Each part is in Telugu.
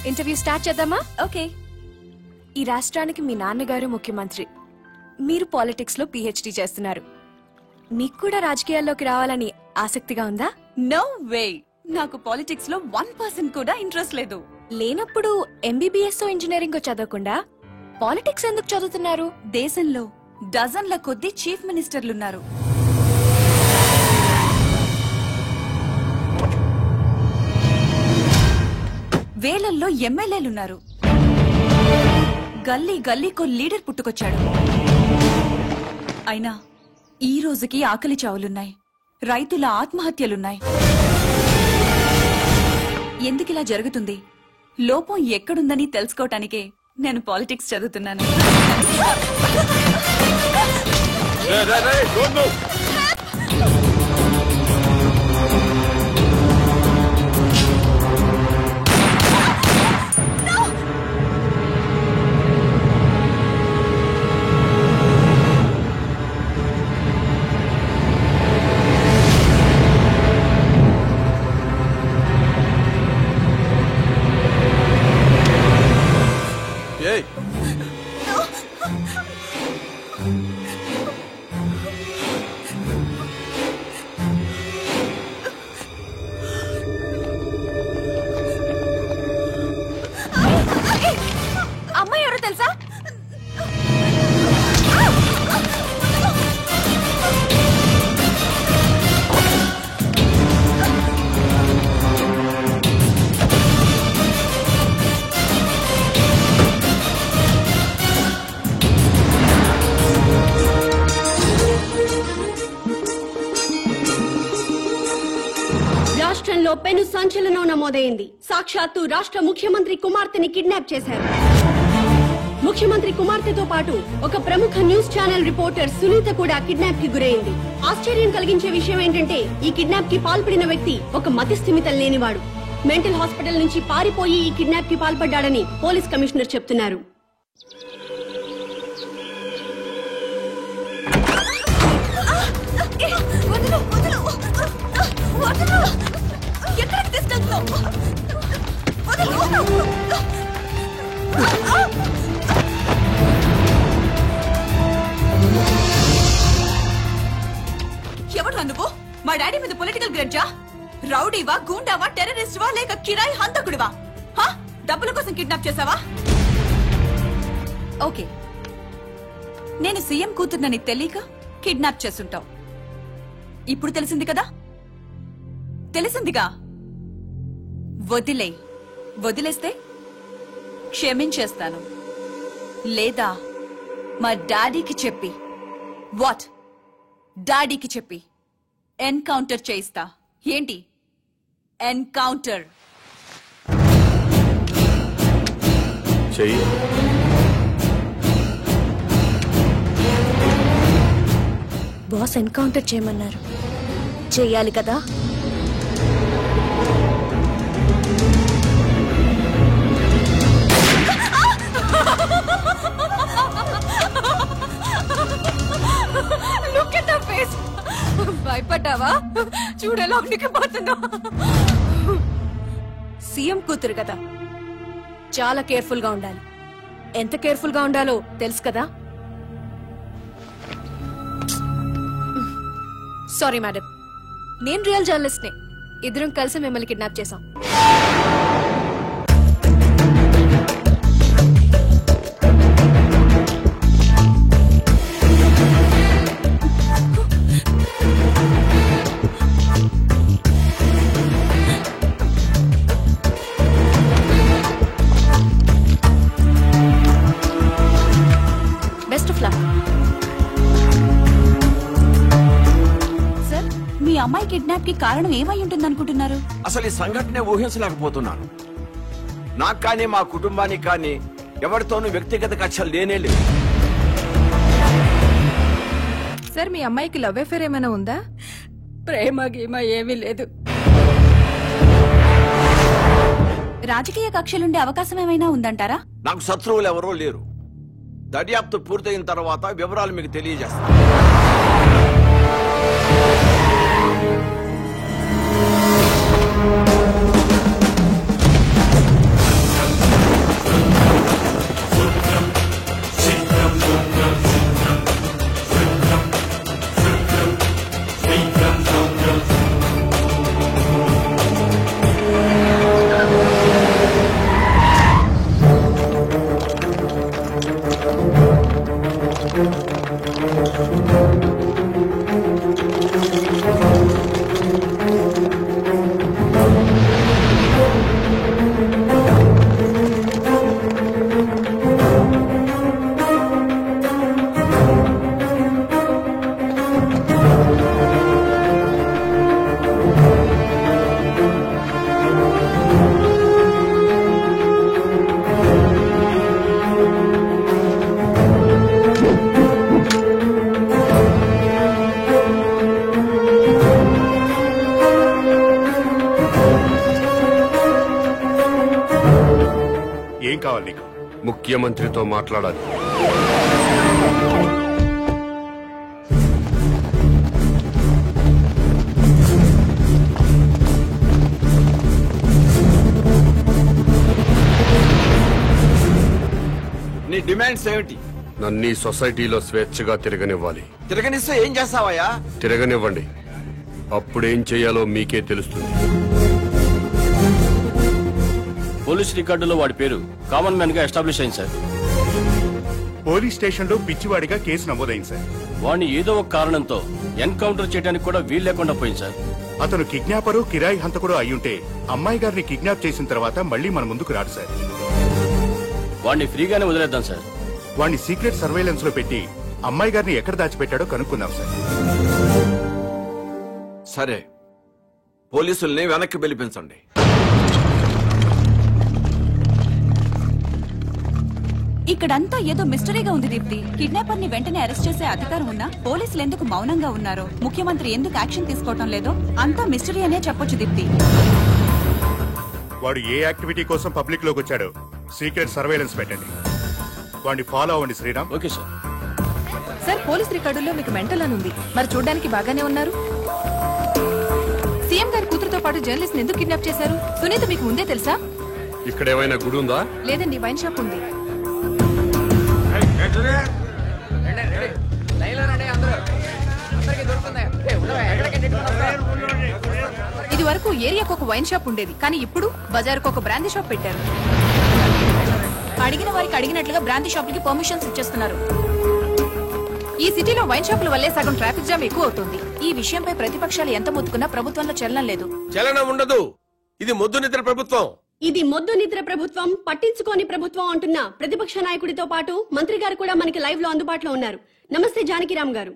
ఇంటర్వ్యూ స్టార్ట్ చేద్దామా? ఓకే. ఈ రాష్ట్రానికి మీ నాన్నగారు ముఖ్యమంత్రి, మీరు పాలిటిక్స్ లో పిహెచ్డి చేస్తున్నారు. మీకు కూడా రాజకీయాల్లోకి రావాలని ఆసక్తిగా ఉందా? నో వే, నాకు పాలిటిక్స్ లో 1% కూడా ఇంట్రెస్ట్ లేదు. లేనప్పుడు ఎంబీబీఎస్ ఇంజనీరింగ్ చదవకుండా పాలిటిక్స్ ఎందుకు చదువుతున్నారు? దేశంలో డజన్ల కొద్దీ చీఫ్ మినిస్టర్లున్నారు. వేలల్లో ఎమ్మెల్యేలున్నారు. గల్లీ గల్లీకో లీడర్ పుట్టుకొచ్చాడు. అయినా ఈ రోజుకి ఆకలి చావులున్నాయి, రైతుల ఆత్మహత్యలున్నాయి. ఎందుకిలా జరుగుతుంది? లోపం ఎక్కడుందని తెలుసుకోవటానికే నేను పాలిటిక్స్ చదువుతున్నాను. అమ్మాయి ఎవరో తెలుసా? రాష్ట్రంలో పెను సంచలనం నమోదైంది. సాక్షాత్తు రాష్ట్ర ముఖ్యమంత్రి కుమార్తెని కిడ్నాప్ చేశారు. ముఖ్యమంత్రి కుమార్తెతో పాటు ఒక ప్రముఖ న్యూస్ ఛానల్ రిపోర్టర్ సునీత కూడా కిడ్నాప్ కి గురైంది. ఆశ్చర్యం కలిగించే విషయం ఏంటంటే ఈ కిడ్నాప్ కి పాల్పడిన వ్యక్తి ఒక మతిస్థిమితం లేనివాడు. మెంటల్ హాస్పిటల్ నుంచి పారిపోయి ఈ కిడ్నాప్ కి పాల్పడ్డాడని పోలీస్ కమిషనర్ చెప్తున్నారు. ఎక్కడికి తీసుకెళ్తున్నావు? ఎవడు నువ్వు? మా డాడీ మీద పొలిటికల్ గ్రడ్జా? రౌడీవా, గూండావా, టెర్రరిస్టువా, లేక కిరాయి హంతకుడివా? డబ్బుల కోసం కిడ్నాప్ చేసావా? ఓకే, నేను సీఎం కూతుర్నని తెలియక కిడ్నాప్ చేసుంటావు. ఇప్పుడు తెలిసింది కదా? తెలిసిందిగా. వదిలేస్తే క్షమించేస్తాను, లేదా మా డాడీకి చెప్పి డాడీకి చెప్పి ఎన్కౌంటర్ చేయిస్తా. ఏంటి ఎన్కౌంటర్? బాస్ ఎన్కౌంటర్ చేయమన్నారు, చెయ్యాలి కదా. భయపడ్డావా? చూడేలా ఉనికిపోతున్నా. సీఎం కూతురు కదా, చాలా కేర్ఫుల్ గా ఉండాలి. ఎంత కేర్ఫుల్ గా ఉండాలో తెలుసు కదా. సారీ మేడం, నేను రియల్ జర్నలిస్ట్ నే. ఇద్దరం కలిసి మిమ్మల్ని కిడ్నాప్ చేశాం. Best of luck. సార్, మీ అమ్మాయి కిడ్నాప్ కి కారణం ఏమై ఉంటుందనుకుంటున్నారు? అసలు ఈ సంఘటనే ఊహించలేకపోతున్నాను. నాకు కానీ మా కుటుంబానికి కానీ ఎవరితోనూ వ్యక్తిగత కక్షలు లేనే లేవు. సార్, మీ అమ్మాయికి లవ్ అఫేర్ ఏమైనా ఉందా? ప్రేమ గీమ ఏమీ లేదు. రాజకీయ కక్షలుండే అవకాశం ఏమైనా ఉందంటారా? నాకు శత్రువులు ఎవరూ లేరు. దర్యాప్తు పూర్తయిన తర్వాత వివరాలు మీకు తెలియజేస్తాను. ఏం కావాలి నీకు? ముఖ్యమంత్రితో మాట్లాడాలి. నీ డిమాండ్స్ ఏమిటి? నన్ను ఈ సొసైటీలో స్వేచ్ఛగా తిరగనివ్వాలి. తిరగనిస్తే ఏం చేస్తావయ్యా? తిరగనివ్వండి, అప్పుడేం చేయాలో మీకే తెలుస్తుంది. పోలీస్ రికార్డులో వాడి పేరు కామన్ మ్యాన్ గా ఎస్టాబ్లిష్ అయింది సార్. పోలీస్ స్టేషన్ లో పిచ్చివాడిగా కేసు నమోదైంది సార్. వాడిని ఏదో ఒక కారణంతో ఎన్కౌంటర్ చేయడానికి కూడా వీలు లేకుండా పోయింది సార్. అతను కిడ్నాపరు, కిరాయి హంతకుడు అయ్యుంటే అమ్మాయి గారిని కిడ్నాప్ చేసిన తర్వాత మళ్ళీ మన ముందుకు రాడు సార్. వాడిని ఫ్రీగానే వదిలేద్దాం సార్. వాడిని సీక్రెట్ సర్వేలెన్స్ లో పెట్టి అమ్మాయి గారిని ఎక్కడ దాచిపెట్టాడో కనుక్కుందాం సార్. సరే, పోలీసుల్ని వెనక్కి పిలిపించండి. ఇక్కడంతా ఏదో మిస్టరీగా ఉంది దీప్తి. కిడ్నాపర్ ని వెంటనే అరెస్ట్ చేసే అధికారం ఉన్నా పోలీసులు ఎందుకు మౌనంగా ఉన్నారో, ముఖ్యమంత్రి ఎందుకు యాక్షన్ తీసుకోవటం లేదో అంతా మిస్టరీ అనే చెప్పొచ్చు దీప్తి. వాడు ఏ యాక్టివిటీ కోసం పబ్లిక్ లోకి వచ్చాడో సీక్రెట్ సర్వేలెన్స్ పెట్టండి. వాడిని ఫాలో అవ్వండి Sriram. Okay sir. Sir, police రికార్డుల్లో మీకు మెంటల్ అని ఉంది. మరి చూడడానికి బాగానే ఉన్నారు. సీఎం గారి కూతురుతో పాటు జర్నలిస్ట్ ఎందుకు కిడ్నాప్ చేశారు? సునీత మీకు ముందే తెలుసా? ఇక్కడ ఏమైనా గుడి ఉందా? లేదండి, వైన్ షాప్ ఉంది. ఇది వరకు ఏరియాకు ఒక వైన్ షాప్ ఉండేది, కానీ ఇప్పుడు బజార్కు ఒక బ్రాందీ షాప్ పెట్టారు. అడిగిన వారికి అడిగినట్లుగా బ్రాంతి షాపులకి పర్మిషన్స్ ఇచ్చేస్తున్నారు. ఈ సిటీలో వైన్ షాపుల వల్లే సగం ట్రాఫిక్ జామ్ ఎక్కువ అవుతుంది. ఈ విషయంపై ప్రతిపక్షాలు ఎంత మొత్తుకున్నా ప్రభుత్వంలో చలనం లేదు. చలనం ఉండదు. ఇది మొద్దు నిద్ర ప్రభుత్వం. ఇది మొద్దు నిద్ర ప్రభుత్వం, పట్టించుకోని ప్రభుత్వం అంటున్న ప్రతిపక్ష నాయకుడితో పాటు మంత్రి గారు కూడా మనకి లైవ్ లో అందుబాటులో ఉన్నారు. నమస్తే జానకిరామ్ గారు.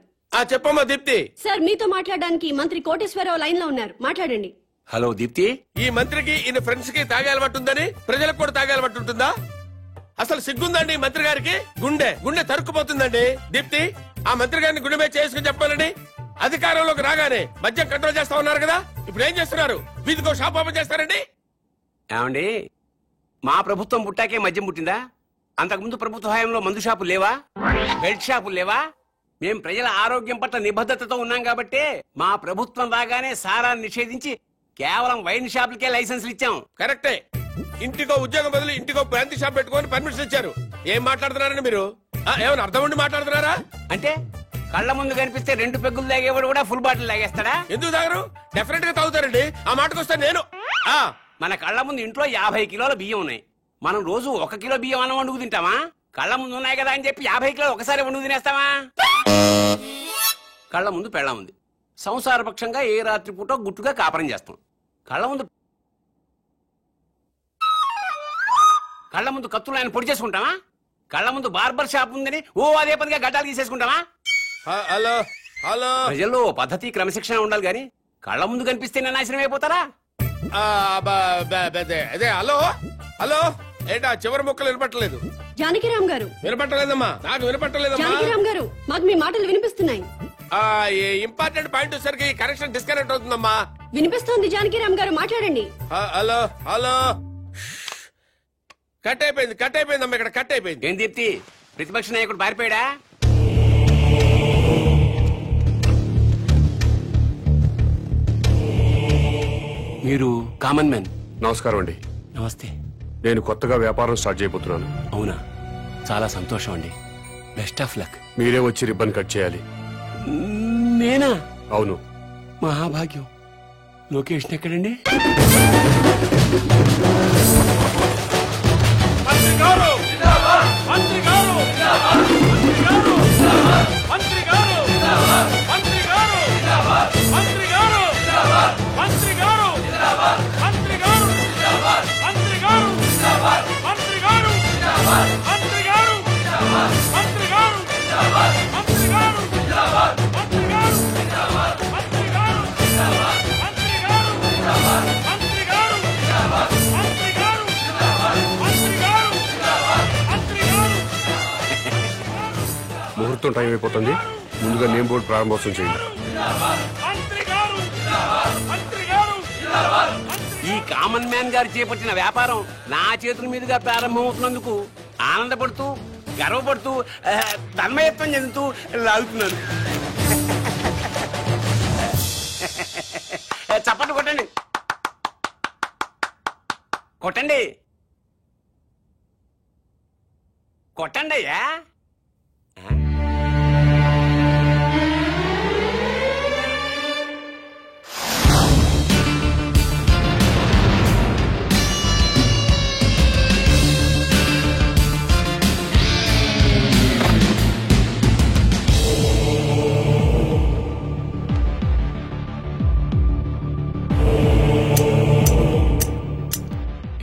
చెప్పమ్మా దీప్తి. సార్, మీతో మాట్లాడడానికి మంత్రి కోటేశ్వరరావు లైన్ లో ఉన్నారు, మాట్లాడండి. హలో దీప్తి. ఈ మంత్రికి ఈయన ఫ్రెండ్స్ కి తాగే అలవాటు ఉందని ప్రజలకు కూడా తాగే అలవాటు ఉంటుందా? అసలు సిగ్గుందండి మంత్రి గారికి? గుండె తరుక్కుపోతుందండి. దీప్తి, ఆ మంత్రి గారిని గుండె మీద చేసుకుని చెప్పాలని అధికారంలోకి రాగానే మద్యం కంట్రోల్ చేస్తా ఉన్నారు కదా, ఇప్పుడు ఏం చేస్తున్నారు? వీధికో షాప్ ఓపెన్ చేస్తారండి. ఏమండి, మా ప్రభుత్వం పుట్టాకే మద్యం పుట్టిందా? అంతకుముందు ప్రభుత్వ హయాంలో మందు షాపులు లేవా? బెల్ట్ షాపులు లేవా? మేం ప్రజల ఆరోగ్యం పట్ల నిబద్ధతతో ఉన్నాం కాబట్టి మా ప్రభుత్వం రాగానే సారాన్ని నిషేధించి కేవలం వైన్ షాపులకే లైసెన్సులు ఇచ్చాం. కరెక్టే. ఇంటికో ఉద్యోగం బదులు ఇంటికో బ్రాంతి షాప్ పెట్టుకొని పర్మిషన్ ఇచ్చారు. ఏం మాట్లాడుతున్నారని మీరు? ఏమైనా అర్థం ఉండి మాట్లాడుతున్నారా? అంటే కళ్ళ ముందు కనిపిస్తే 2 పెగ్గులు తాగేవాడు కూడా ఫుల్ బాటిల్ తాగేస్తాడా? ఎందుకు తాగరు? డెఫినెట్ గా తాగుతారండి. ఆ మాటకు వస్తే నేను మన కళ్ళ ముందు ఇంట్లో 50 కిలోల బియ్యం ఉన్నాయి. మనం రోజు 1 కిలో బియ్యం అన్నం వండుకు తింటామా? కళ్ళ ముందు ఉన్నాయి కదా అని చెప్పి 50 కిలోలు ఒకసారి వండుకు తినేస్తామా? కళ్ళ ముందు పెళ్ళం ఉంది. సంసారపక్షంగా ఏ రాత్రి పూట గుట్టుగా కాపురం చేస్తాం. కళ్ళ ముందు కత్తులు ఆయన పొడి చేసుకుంటామా? కళ్ళ ముందు బార్బర్ షాప్ ఉందని అదే పనిగా గడ్డాలు తీసేసుకుంటామా? హలో హలో, ప్రజల్లో పద్ధతి క్రమశిక్షణ ఉండాలి గాని కళ్ళ ముందు కనిపిస్తే నాశనం అయిపోతారా? అదే హలో హలో, ఏంటా చివరి ముక్కలు వినపట్టలేదు? జానకిరామ్ గారు. వినపట్టలేదమ్మా, నాకు వినపట్టలేదమ్మా. జానకిరామ్ గారు, మాకు మీ మాటలు వినిపిస్తున్నాయి. ఇంపార్టెంట్ పాయింట్ వచ్చేసరికి కనెక్షన్ డిస్కనెక్ట్ అవుతుందమ్మా. వినిపిస్తోంది జానకిరామ్ గారు, మాట్లాడండి. హలో హలో, కట్ అయిపోయిందమ్మా, ఇక్కడ కట్ అయిపోయింది. ఏం దీప్తి, ప్రతిపక్ష నాయకుడు పారిపోయాడా? మీరు కామన్ మ్యాన్. నమస్కారం అండి. నమస్తే. నేను కొత్తగా వ్యాపారం స్టార్ట్ చేయబోతున్నాను. అవునా, చాలా సంతోషం అండి. Best of luck. మీరే వచ్చి రిబ్బన్ కట్ చేయాలి. నేనా? అవును. మహాభాగ్యం. లొకేషన్ ఎక్కడండి? ముహూర్తం టైం అయిపోతుంది. ముందుగా నేమ్ బోర్డు ప్రారంభోత్సవం చేయండి. ఈ కామన్ మ్యాన్ గారు చేపట్టిన వ్యాపారం నా చేతుల మీదుగా ప్రారంభమవుతున్నందుకు ఆనందపడుతూ గర్వపడుతూ తన్మయత్వం చెందుతూ లాగుతున్నాను. చప్పట్లు కొట్టండి కొట్టండి కొట్టండి అయ్యా.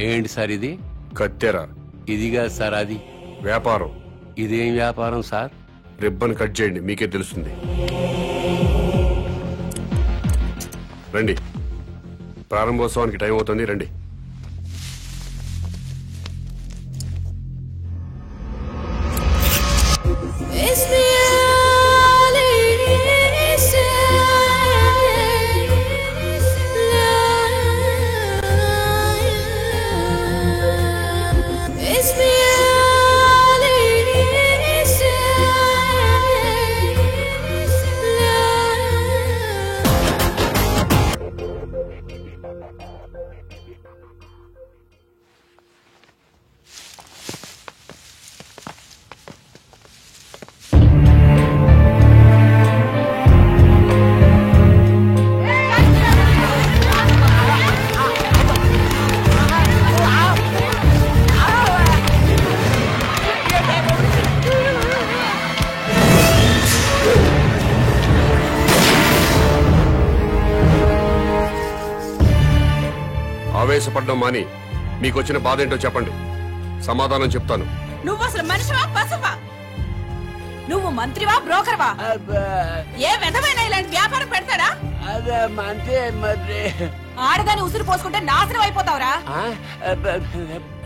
ఏంటి సార్ ఇది? కత్తెరా. ఇదిగా సార్ అది వ్యాపారం. ఇదేం వ్యాపారం సార్? రిబ్బన్ కట్ చేయండి, మీకే తెలుస్తుంది. రండి, ప్రారంభోత్సవానికి టైం అవుతుంది, రండి. ఆవేశపడ్డం మాని మీకు వచ్చిన బాధ ఏంటో చెప్పండి, సమాధానం చెప్తాను. నువ్వు అసలు మనిషివా పశువా? నువ్వు మంత్రివా బ్రోకర్వా? ఏ విధమైన ఇలాంటి వ్యాపారం పెడతాడా? ఆడదాన్ని ఉసురు పోసుకుంటే నాశనం అయిపోతావురా.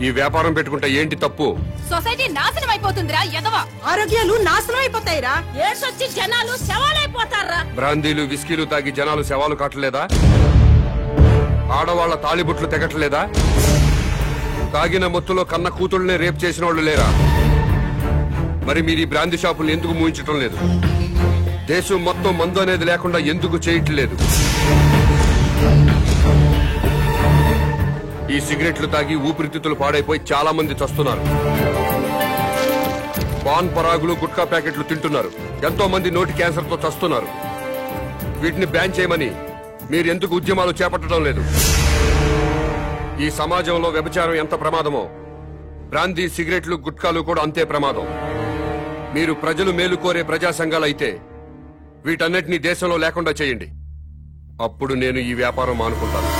ఈ వ్యాపారం పెట్టుకుంటే ఏంటి తప్పు? సొసైటీ నాశనం అయిపోతుందిరా ఎదవా. ఆరోగ్యాలు నాశనం అయిపోతాయిరా. ఏడ్సొచ్చి జనాలు శవాలైపోతారా. బ్రాందీలు విస్కీలు తాగి జనాలు శవాలు కాటలేదా? ఆడవాళ్ల తాళిబుట్లు తెగట్లేదా? తాగిన మొత్తులో కన్న కూతుళ్ళనే రేప్ చేసిన వాళ్ళు లేరా? మరి మీరు ఈ బ్రాందీ షాపులు ఎందుకు మూయించటం లేదు? దేశం మొత్తం మందు అనేది లేకుండా ఎందుకు చేయట్లేదు? ఈ సిగరెట్లు తాగి ఊపిరితిత్తులు పాడైపోయి చాలా మంది చస్తున్నారు. పాన్ పరాగులు గుట్కా ప్యాకెట్లు తింటున్నారు. ఎంతో మంది నోటి క్యాన్సర్ తో చస్తున్నారు. వీటిని బ్యాన్ చేయమని మీరు ఎందుకు ఉద్యమాలు చేపట్టడం లేదు? ఈ సమాజంలో వ్యభిచారం ఎంత ప్రమాదమో బ్రాందీ సిగరెట్లు గుట్కాలు కూడా అంతే ప్రమాదం. మీరు ప్రజలు మేలు కోరే ప్రజా సంఘాలు అయితే వీటన్నిటినీ దేశంలో లేకుండా చేయండి. అప్పుడు నేను ఈ వ్యాపారం మానుకుంటాను.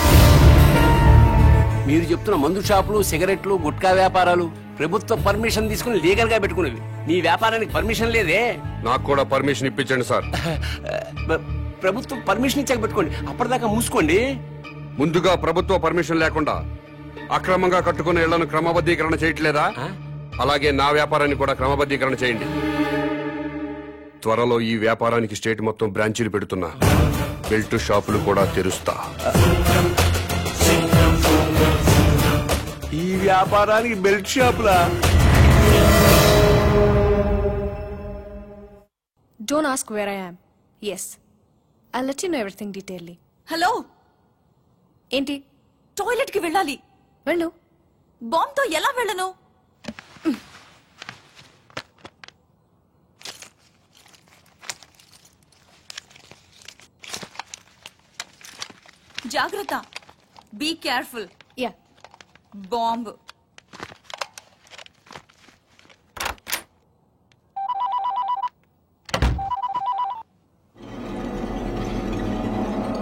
మీరు చెప్తున్న మందు షాపులు, సిగరెట్లు, గుట్కా వ్యాపారాలు ప్రభుత్వ పర్మిషన్ తీసుకుని లీగల్ గా పెట్టుకునేవి. మీ వ్యాపారానికి పర్మిషన్ లేదే. నాకు కూడా పర్మిషన్ ఇప్పించండి సార్. ప్రభుత్వం పర్మిషన్ ఇచ్చాక పెట్టుకోండి, అప్పటిదాకా మూసుకోండి. ముందుగా ప్రభుత్వ పర్మిషన్ లేకుండా అక్రమంగా కట్టుకున్న ఇళ్లను క్రమబద్ధీకరణ చేయట్లేదా? అలాగే నా వ్యాపారాన్ని కూడా క్రమబద్ధీకరణ చేయండి. త్వరలో ఈ వ్యాపారానికి స్టేట్ మొత్తం బ్రాంచీలు పెడుతున్నా. బెల్ట్ షాపులు కూడా తెరుస్తా. ఈ వ్యాపారానికి belt షాపులా? Don't ask where I am. Yes, I'll let you know everything detailedly. Hello, ఏంటి? టాయిలెట్ కి వెళ్ళాలి. వెళ్ళు. బాంబ్ తో ఎలా వెళ్ళను? జాగ్రత్త. Be careful. యా. బాంబ్.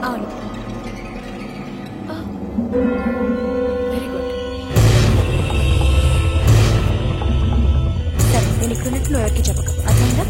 అవును. Very good. సరే, నేను ఇక్కడ ఉన్నట్టు నువ్వు ఎవరికి చెప్పక, అర్థమైందా?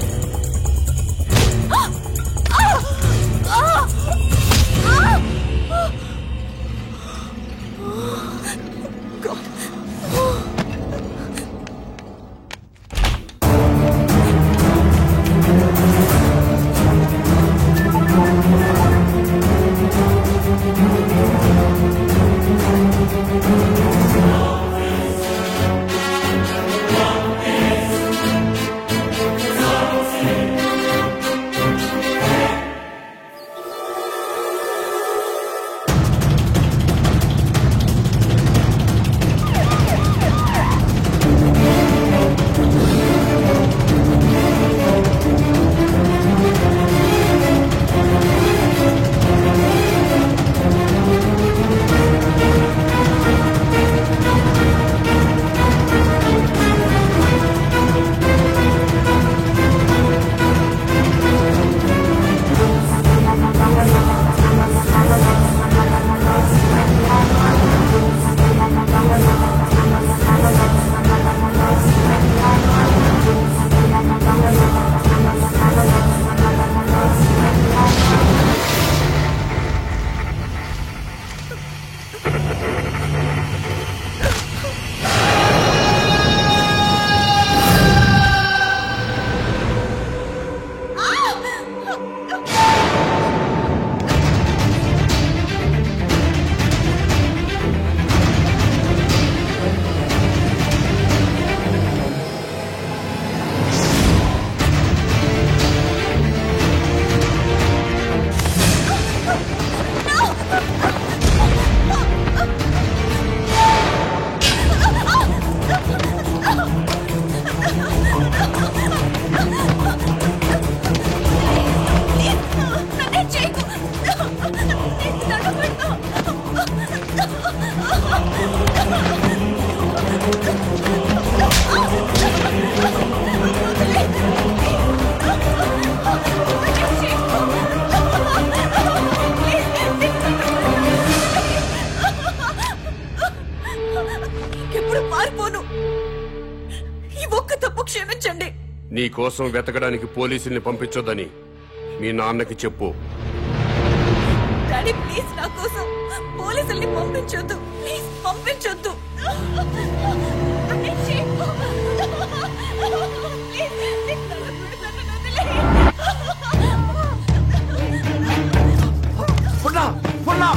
ఈ ఒక్క తప్పు క్షమించండి. నీ కోసం వెతకడానికి పోలీసుల్ని పంపించొద్దని మీ నాన్నకి చెప్పు. డాడీ ప్లీజ్ నా కోసం పోలీసుల్ని పంపించొద్దు. ప్లీజ్ పంపించొద్దు. పున్నా పున్నా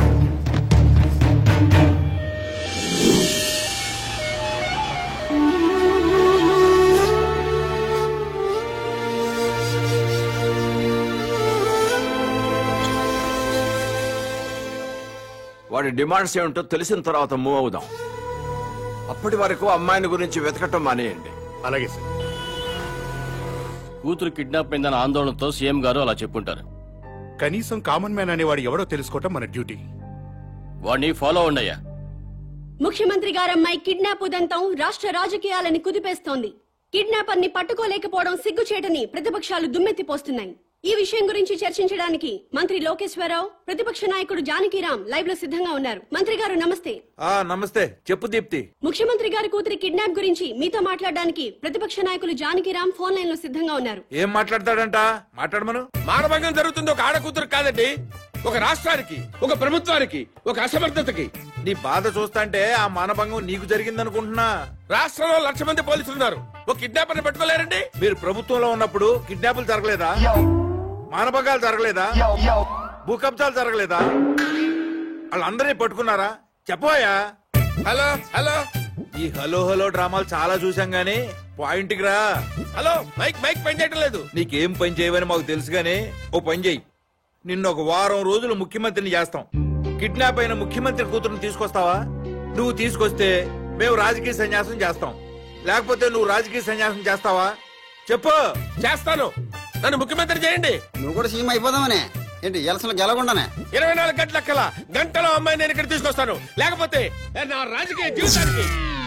వాడి డిమాండ్స్ ఏమిటో తెలిసిన తర్వాత మూవ్ అవుదాం. అప్పటి వరకు అమ్మాయిని గురించి వెతకటం మానేయండి. అలాగే సార్. కూతురు కిడ్నాప్ అయిందన్న ఆందోళనతో సీఎం గారు అలా చెప్పుంటారు. కనీసం కామన్ మ్యాన్ అనేవాడు ఎవడో తెలుసుకోవటం మన డ్యూటీ. వాడిని ఫాలో అవ్వండియ్యా. ముఖ్యమంత్రి గారమ్మాయి కిడ్నాప్ ఉదంతం రాష్ట్ర రాజకీయాలని కుదిపేస్తోంది. కిడ్నాపర్ ని పట్టుకోలేకపోవడం సిగ్గుచేటని ప్రతిపక్షాలు దుమ్మెత్తిపోస్తున్నాయి. ఈ విషయం గురించి చర్చించడానికి మంత్రి లోకేశ్వరరావు, ప్రతిపక్ష నాయకుడు జానకిరాం లైవ్ లో సిద్ధంగా ఉన్నారు. మంత్రి గారు నమస్తే. నమస్తే. చెప్పు దీప్తి. ముఖ్యమంత్రి గారి కూతురి కిడ్నాప్ గురించి మీతో మాట్లాడడానికి ప్రతిపక్ష నాయకులు జానకిరాం ఫోన్ లైన్ లో సిద్ధంగా ఉన్నారు. ఏం మాట్లాడతాడంట? మాట్లాడమను. మానభంగం జరుగుతుంది ఒక ఆడకూతురు కాదండి, ఒక రాష్ట్రానికి, ఒక ప్రభుత్వానికి, ఒక అసమర్థతకి. నీ బాధ చూస్తాంటే ఆ మానభంగం నీకు జరిగిందనుకుంటున్నా. రాష్ట్రంలో 1,00,000 మంది పోలీసులు ఉన్నారు, ఒక కిడ్నాపర్ ని పట్టుకోలేరండి. మీరు ప్రభుత్వంలో ఉన్నప్పుడు కిడ్నాపులు జరగలేదా? మానభంగాలు జరగలేదా? భూకబ్జాలు జరగలేదా? వాళ్ళందరినీ పట్టుకున్నారా? చెప్పోయా. Hello hello. ఈ హలో హలో డ్రామాలు చాలా చూసాం గానీ పాయింట్ కి రా. హలో మైక్ మైక్ పని చేయటం లేదు. నీకేం పని చేయవని మాకు తెలుసు గానీ ఓ పని చెయ్యి. నిన్న ఒక వారం రోజులు ముఖ్యమంత్రిని చేస్తాం. కిడ్నాప్ అయిన ముఖ్యమంత్రి కూతురుని తీసుకొస్తావా? నువ్వు తీసుకొస్తే మేము రాజకీయ సన్యాసం చేస్తాం. లేకపోతే నువ్వు రాజకీయ సన్యాసం చేస్తావా? చెప్పు. చేస్తాను. నన్ను ముఖ్యమంత్రి చేయండి. నువ్వు కూడా సీఎం అయిపోదామనే ఏంటి? ఎలసలు గెలకుండానే 24 గంటల గంటలో అమ్మాయి నేను ఇక్కడ తీసుకొస్తాను. లేకపోతే నా రాజకీయ జీవితానికి